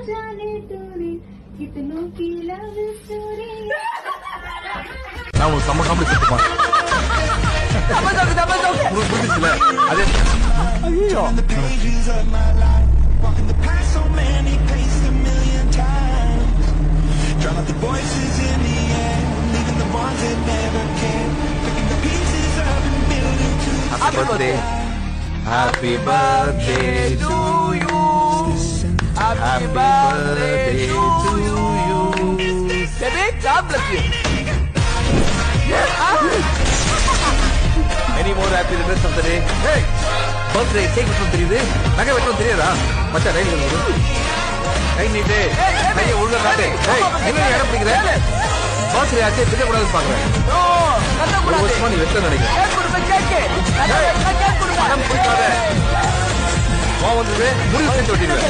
जाने तूने कितनों की लव स्टोरी நான் ஒரு செம்ம காமெடி செத்துப்பான் புரிஞ்சுச்சுல அதே ஐயோ Happy birthday to you. Happy birthday to you. Baby, God bless you. Many more happy returns of the day. Hey, birthday cake வெட்டணும் தெரியுது? நகை வெட்டணும் தெரியாதா? மச்சான் ரைட் பண்ணுங்க. கை நீட்டு. கையை ஒழுங்கா காட்டு. ஏய், எங்க இடம் பிடிக்கிற? birthday ஆச்சே திட்ட கூடாதுன்னு பாக்குறேன். ஓ, கட்ட கூடாது. ஒரு மணி வெட்ட நினைக்கிறேன். கேக் கொடுங்க கேக். கேக் கொடுங்க. பணம் கொடுக்காத. வா வந்து முடிவு செஞ்சு ஓட்டிடுவேன்.